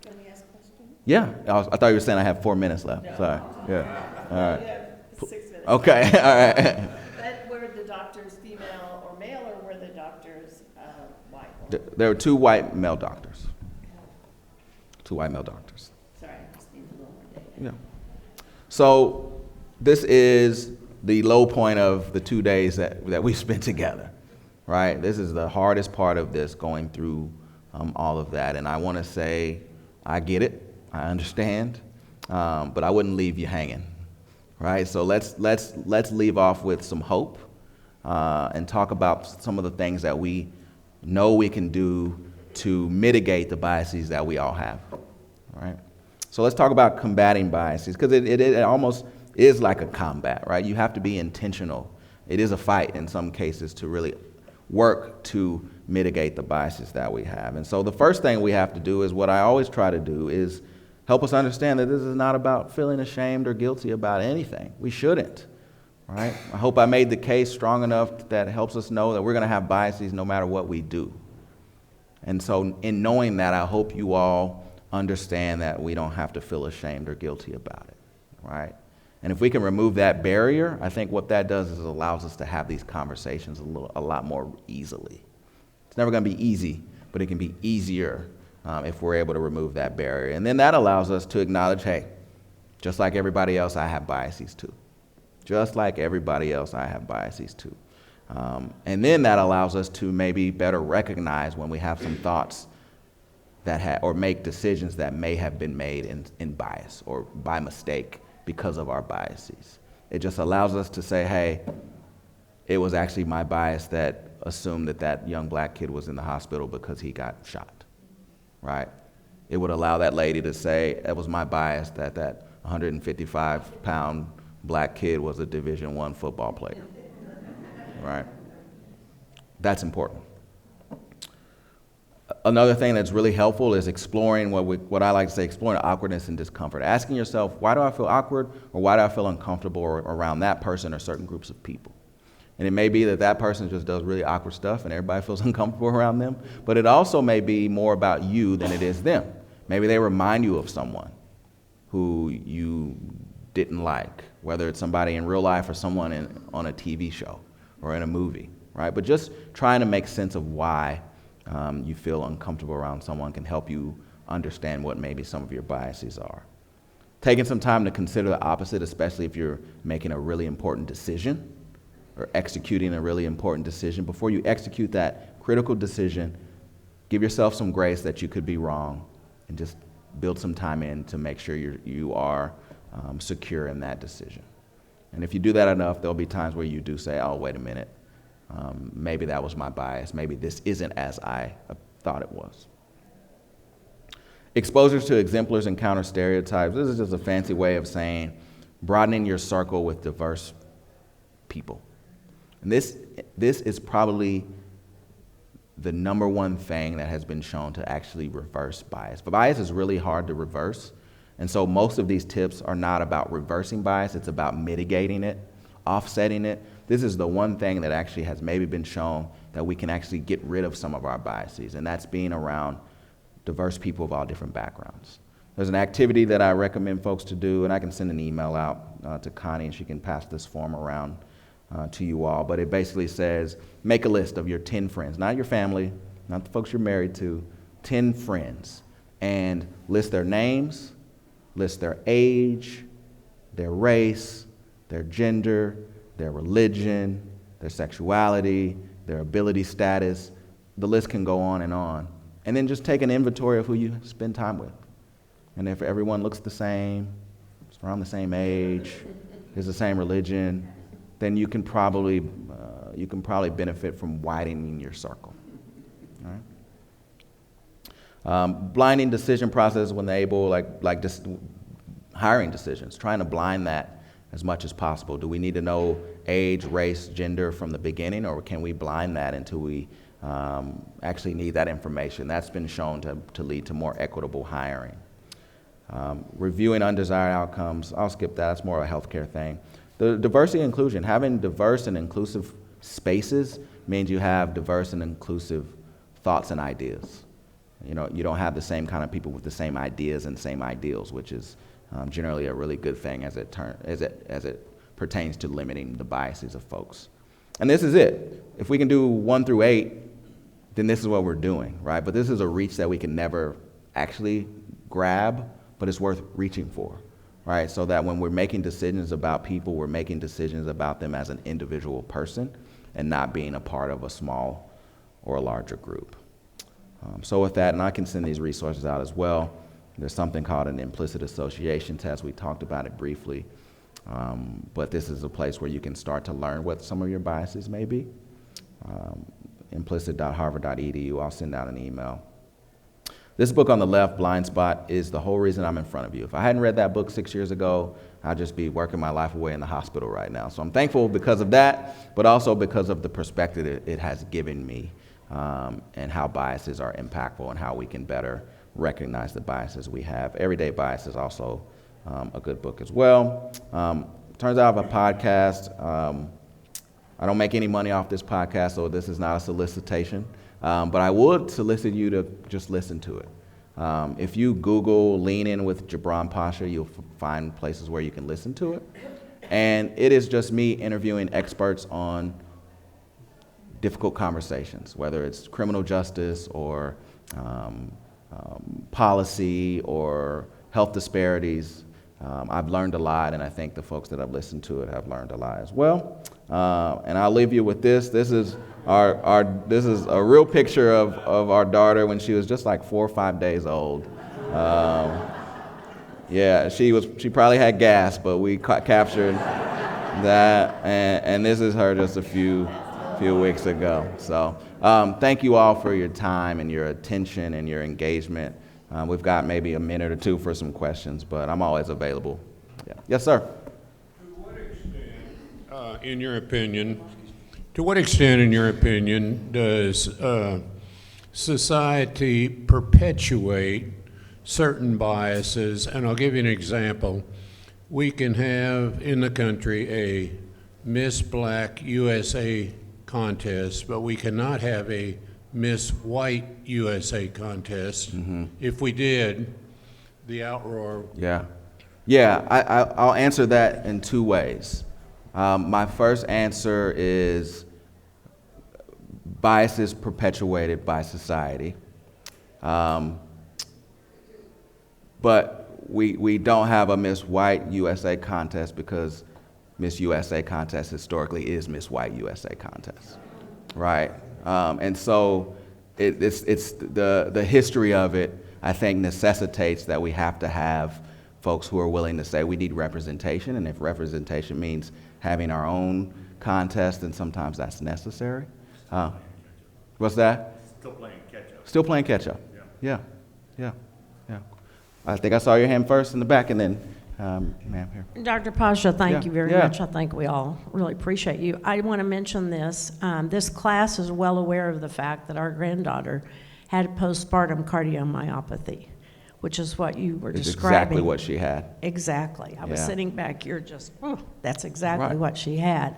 Can we ask questions? Yeah, I thought you were saying I have 4 minutes left. No. Sorry. Yeah. All right. We have 6 minutes. Okay. All right. But were the doctors female or male, or were the doctors white? There were 2 white male doctors. 2 white male doctors. Sorry, I just need a little more data. Yeah. So this is the low point of the 2 days that we spent together, right? This is the hardest part of this, going through all of that. And I want to say, I get it, I understand, but I wouldn't leave you hanging, right? So let's leave off with some hope and talk about some of the things that we know we can do to mitigate the biases that we all have, right? So let's talk about combating biases, because it almost is like a combat, right? You have to be intentional. It is a fight in some cases to really work to mitigate the biases that we have. And so the first thing we have to do is what I always try to do is help us understand that this is not about feeling ashamed or guilty about anything. We shouldn't, right? I hope I made the case strong enough that helps us know that we're going to have biases no matter what we do. And so in knowing that, I hope you all understand that we don't have to feel ashamed or guilty about it, right? And if we can remove that barrier, I think what that does is it allows us to have these conversations a lot more easily. It's never going to be easy, but it can be easier if we're able to remove that barrier. And then that allows us to acknowledge, hey, just like everybody else, I have biases too. Just like everybody else, I have biases too. And then that allows us to maybe better recognize when we have some thoughts that or make decisions that may have been made in bias or by mistake because of our biases. It just allows us to say, hey, it was actually my bias that assumed that that young black kid was in the hospital because he got shot, right? It would allow that lady to say, it was my bias that that 155-pound black kid was a Division I football player, right? That's important. Another thing that's really helpful is exploring what I like to say, exploring awkwardness and discomfort. Asking yourself, why do I feel awkward, or why do I feel uncomfortable around that person or certain groups of people? And it may be that that person just does really awkward stuff and everybody feels uncomfortable around them, but it also may be more about you than it is them. Maybe they remind you of someone who you didn't like, whether it's somebody in real life or someone on a TV show or in a movie, right? But just trying to make sense of why you feel uncomfortable around someone can help you understand what maybe some of your biases are. Taking some time to consider the opposite, especially if you're making a really important decision or executing a really important decision. Before you execute that critical decision, give yourself some grace that you could be wrong and just build some time in to make sure you are secure in that decision. And if you do that enough, there'll be times where you do say, oh, wait a minute, maybe that was my bias. Maybe this isn't as I thought it was. Exposures to exemplars and counter stereotypes. This is just a fancy way of saying broadening your circle with diverse people. And this is probably the number one thing that has been shown to actually reverse bias. But bias is really hard to reverse. And so most of these tips are not about reversing bias. It's about mitigating it, offsetting it. This is the one thing that actually has maybe been shown that we can actually get rid of some of our biases, and that's being around diverse people of all different backgrounds. There's an activity that I recommend folks to do, and I can send an email out to Connie, and she can pass this form around to you all. But it basically says, make a list of your 10 friends, not your family, not the folks you're married to, 10 friends, and list their names, list their age, their race, their gender, their religion, their sexuality, their ability status. The list can go on. And then just take an inventory of who you spend time with. And if everyone looks the same, it's around the same age, is the same religion, then you can probably benefit from widening your circle. All right? Blinding decision process when they're able, hiring decisions, trying to blind that as much as possible. Do we need to know age, race, gender from the beginning, or can we blind that until we actually need that information? That's been shown to lead to more equitable hiring. Reviewing undesired outcomes, I'll skip that, it's more of a healthcare thing. The diversity and inclusion, having diverse and inclusive spaces means you have diverse and inclusive thoughts and ideas. You know, you don't have the same kind of people with the same ideas and same ideals, which is generally a really good thing as it pertains to limiting the biases of folks. And this is it. If we can do 1 through 8, then this is what we're doing, right? But this is a reach that we can never actually grab, but it's worth reaching for, right? So that when we're making decisions about people, we're making decisions about them as an individual person and not being a part of a small or a larger group. So with that, and I can send these resources out as well. There's something called an implicit association test. We talked about it briefly, but this is a place where you can start to learn what some of your biases may be. Implicit.harvard.edu. I'll send out an email. This book on the left, Blind Spot, is the whole reason I'm in front of you. If I hadn't read that book 6 years ago, I'd just be working my life away in the hospital right now. So I'm thankful because of that, but also because of the perspective it has given me, and how biases are impactful and how we can better recognize the biases we have. Everyday Bias is also a good book as well. Turns out I have a podcast. I don't make any money off this podcast, so this is not a solicitation. But I would solicit you to just listen to it. If you Google Lean In with Jabraan Pasha, you'll find places where you can listen to it. And it is just me interviewing experts on difficult conversations, whether it's criminal justice or policy or health disparities. I've learned a lot, and I think the folks that have listened to it have learned a lot as well. And I'll leave you with this. This is this is a real picture of our daughter when she was just like 4 or 5 days old. Yeah, she probably had gas, but we captured And this is her just a few weeks ago. So thank you all for your time and your attention and your engagement. We've got maybe a minute or two for some questions, but I'm always available. Yeah. Yes, sir. To what extent, in your opinion, does society perpetuate certain biases? And I'll give you an example. We can have in the country a Miss Black USA contest, but we cannot have a Miss White USA contest. Mm-hmm. If we did, the outroar. Yeah, I'll answer that in two ways. My first answer is biases perpetuated by society. But we don't have a Miss White USA contest because Miss USA contest historically is Miss White USA contest, right? And so it's the history of it, I think, necessitates that we have to have folks who are willing to say we need representation, and if representation means having our own contest, then sometimes that's necessary. What's that? Still playing catch up. Still playing catch up. Yeah. I think I saw your hand first in the back, and then ma'am here. Dr. Pasha, thank you very Yeah. much. I think we all really appreciate you. I want to mention this. This class is well aware of the fact that our granddaughter had postpartum cardiomyopathy, which is what you were It's describing. exactly what she had. Exactly. I was Yeah. sitting back here just, that's exactly Right. what she had.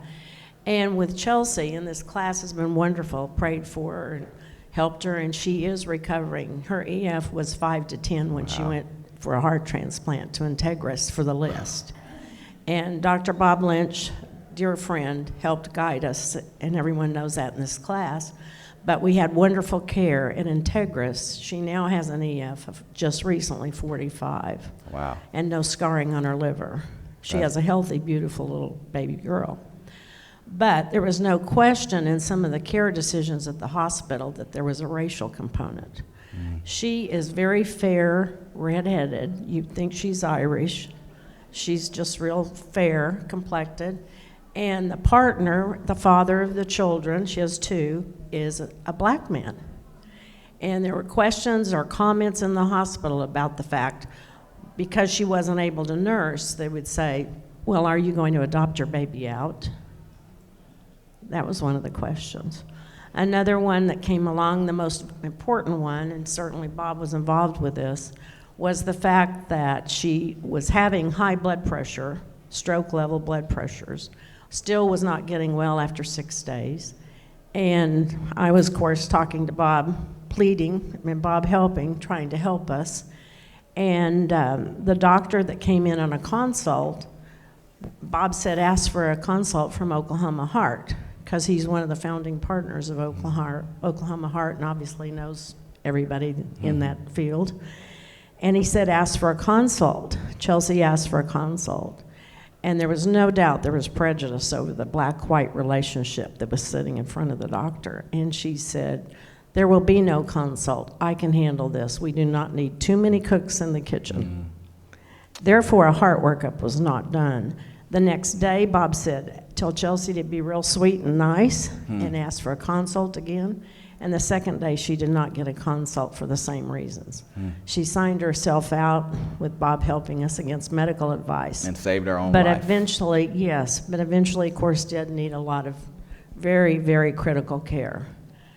And with Chelsea, and this class has been wonderful, prayed for her and helped her, and she is recovering. Her EF was 5 to 10 when she went for a heart transplant to Integris for the list. And Dr. Bob Lynch, dear friend, helped guide us, and everyone knows that in this class. But we had wonderful care at Integris. She now has an EF of just recently 45. Wow. And no scarring on her liver. She has a healthy, beautiful little baby girl. But there was no question in some of the care decisions at the hospital that there was a racial component. She is very fair, redheaded. You'd think she's Irish. She's just real fair complected. And the partner, the father of the children, she has two, is a black man. And there were questions or comments in the hospital about the fact, because she wasn't able to nurse, they would say, well, are you going to adopt your baby out? That was one of the questions. Another one that came along, the most important one, and certainly Bob was involved with this, was the fact that she was having high blood pressure, stroke level blood pressures, still was not getting well after 6 days. And I was, of course, talking to Bob, pleading, and Bob helping, trying to help us. And the doctor that came in on a consult, Bob said, ask for a consult from Oklahoma Heart, because he's one of the founding partners of Oklahoma Heart and obviously knows everybody in that field. And he said, ask for a consult. Chelsea asked for a consult. And there was no doubt there was prejudice over the black-white relationship that was sitting in front of the doctor. And she said, there will be no consult. I can handle this. We do not need too many cooks in the kitchen. Therefore, a heart workup was not done. The next day, Bob said, tell Chelsea to be real sweet and nice and ask for a consult again. And the second day, she did not get a consult for the same reasons. She signed herself out with Bob helping us against medical advice. And saved her own But life. eventually, yes, but eventually, of course, did need a lot of very, very critical care.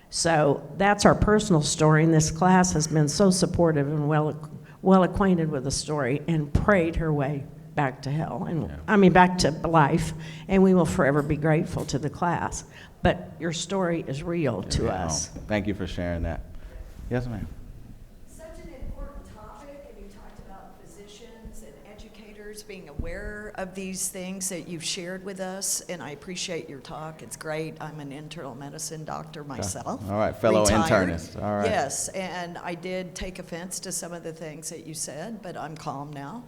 So that's our personal story, and this class has been so supportive and well acquainted with the story and prayed her way back to hell, and I mean back to life, and we will forever be grateful to the class. But your story is real to us. Thank you for sharing that. Yes, ma'am. Such an important topic, and you talked about physicians and educators being aware of these things that you've shared with us, and I appreciate your talk. It's great. I'm an internal medicine doctor myself. All right, fellow retired. internist. All right. Yes, and I did take offense to some of the things that you said, but I'm calm now.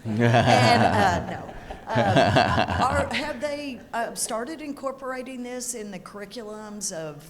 Have they started incorporating this in the curriculums of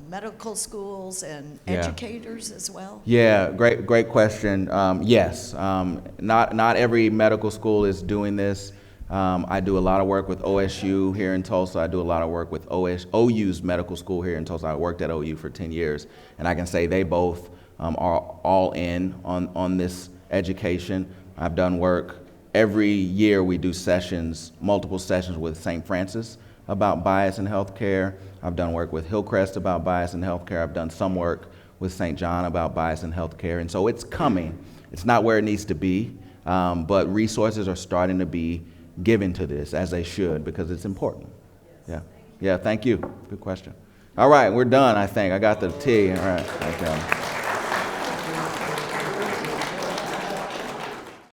medical schools and educators as well? Yeah, great question. Yes, not every medical school is doing this. I do a lot of work with OSU here in Tulsa. I do a lot of work with OU's medical school here in Tulsa. I worked at OU for 10 years, and I can say they both are all in on this education. I've done work. Every year we do sessions, multiple sessions with St. Francis about bias in healthcare. I've done work with Hillcrest about bias in healthcare. I've done some work with St. John about bias in healthcare. And so it's coming. It's not where it needs to be, but resources are starting to be given to this, as they should, because it's important. Yeah. Yeah, thank you. Good question. All right, we're done, I think. I got the tea. All right. Thank you.